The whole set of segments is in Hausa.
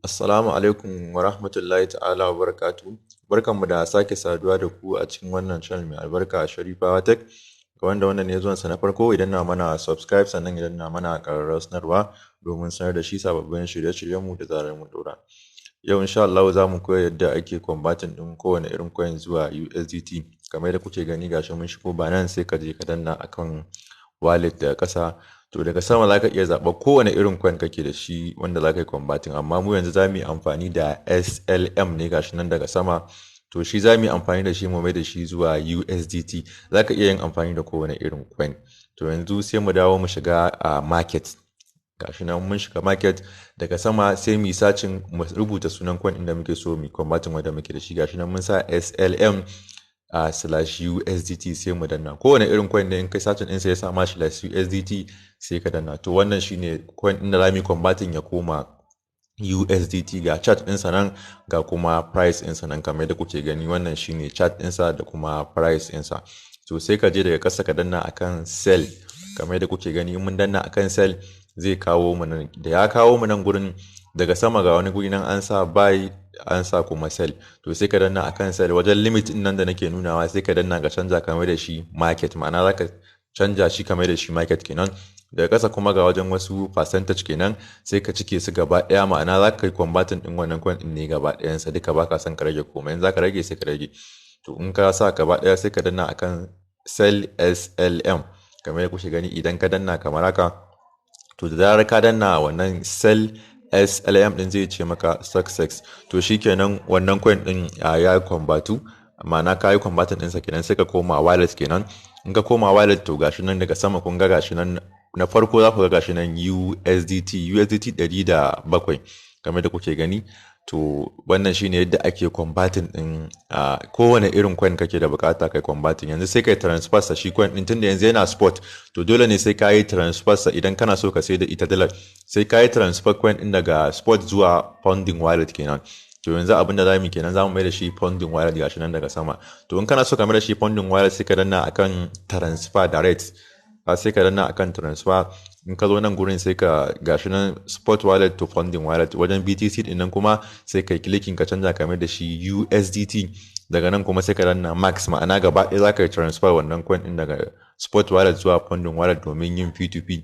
Assalamu alaikum wa rahmatullahi ta'ala wa barakatuhu. Barkanmu da sake saduwa da ku a cikin wannan channel mai albarka Sharifawa Tech. Ga wanda wannan ne zuwansa na farko, idan na mana subscribe, sannan idan na mana ƙararrawar sanarwa domin sanar da shi sababbin shirye-shiryenmu da zarar mu ɗora. Yau insha Allah za mu koya yadda ake converting ɗin kowane irin coin zuwa USDT. Kamar yadda kuke gani gashi mun shigo Binance, sai ka je ka danna akan wallet da ƙasa. To daga sama za ka iya zaɓa kowane irin coin kake da shi wanda za ka yi converting, amma mu yanzu za mu yi amfani da SLM ne gashi nan daga sama. To shi za mu yi amfani da shi mu mai da shi zuwa USDT. Za ka iya yin amfani da kowane irin coin. To yanzu sai mu dawo mu shiga a market. Gashi nan mun shiga market, daga sama sai mu yi searching, mu rubuta sunan coin inda muke so mu converting wanda muke da shi. Gashi nan mun sa SLM /USDT, sai mu danna kowane irin coin ne in kai searching ɗinsa ya sa ma /USDT sai ka danna. To wannan shine coin ɗin da za mu yi converting ya koma USDT. Ga chart ɗinsa nan, ga kuma price ɗinsa nan kamar yadda kuke gani. Wannan shine chart ɗinsa da kuma price ɗinsa. To sai ka je daga ƙasa ka danna akan sell kamar yadda kuke gani. In mun danna akan sell zai kawo mu nan, da ya kawo mu nan gurin, daga sama ga wani guri nan an sa buy, an sa kuma sell. To sai ka danna akan sell, wajen limit din nan da nake nunawa sai ka danna ka canja kamar da shi market, ma'ana zaka canja shi kamar da shi market kenan. Daga ƙasa kuma ga wajen wasu percentage kenan, sai ka cike su gaba ɗaya, ma'ana zaka yi converting din wannan coin din ne gaba ɗayan sa duka, baka son ka rage komai. In zaka rage sai ka rage. To in ka sa gaba ɗaya sai ka danna akan sell SLM kamar yadda kuke gani. Idan ka danna kamar haka, to da zarar ka danna wannan sell SLM din zai ce maka success. To shikenan wannan coin din ya convertu, ma'ana ka yi converting ɗinsa kenan. Sai ka koma wallet kenan. In ka koma wallet, to gashi nan daga sama kun ga gashi nan na farko za ku ga gashi nan USDT 107 kamar da kuke gani. To wannan shine yadda ake converting din kowane irin coin kake da bukata kai converting. Yanzu sai kai transfer sa shi coin din, tunda yanzu yana spot, to dole ne sai ka yi transfer sa. Idan kana so ka sai da ita dalar, sai ka yi transfer coin din daga spot zuwa funding wallet kenan. To yanzu abinda za mu kenan, za mu mai da shi funding wallet gashi nan daga sama. To in kana so ka mai da shi funding wallet, sai ka danna akan transfer direct. Sai ka danna akan transfer. In ka zo nan gurin sai ka gashi nan spot wallet to funding wallet, wajen BTC din nan kuma sai kai clicking ka canja ka mai da shi USDT. Daga nan kuma sai ka danna max, ma'ana gaba ɗaya za ka yi transfer wannan coin din daga spot wallet zuwa funding wallet domin yin P2P.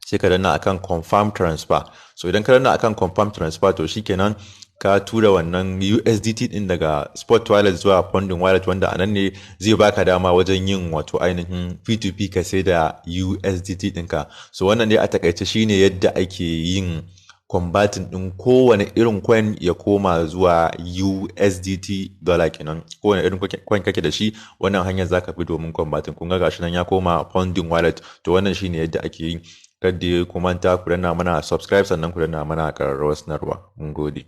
sai ka danna akan confirm transfer. So idan ka danna akan confirm transfer, to shikenan ka tura wannan USDT din daga spot wallet zuwa funding wallet, wanda anan ne zai baka dama wajen yin wato ainihin P2P ka sai da USDT ɗinka. So wannan dai a takaice shine yadda ake yin converting din kowane irin coin ya koma zuwa USDT dollar kenan. Kowane irin coin kake da shi, wannan hanyar zaka bi domin converting. Kun ga gashi nan ya koma funding wallet. To wannan shine yadda ake yi. Kada ku manta ku danna mana subscribe, sannan ku danna mana ƙararrawar sanarwa. Mun gode.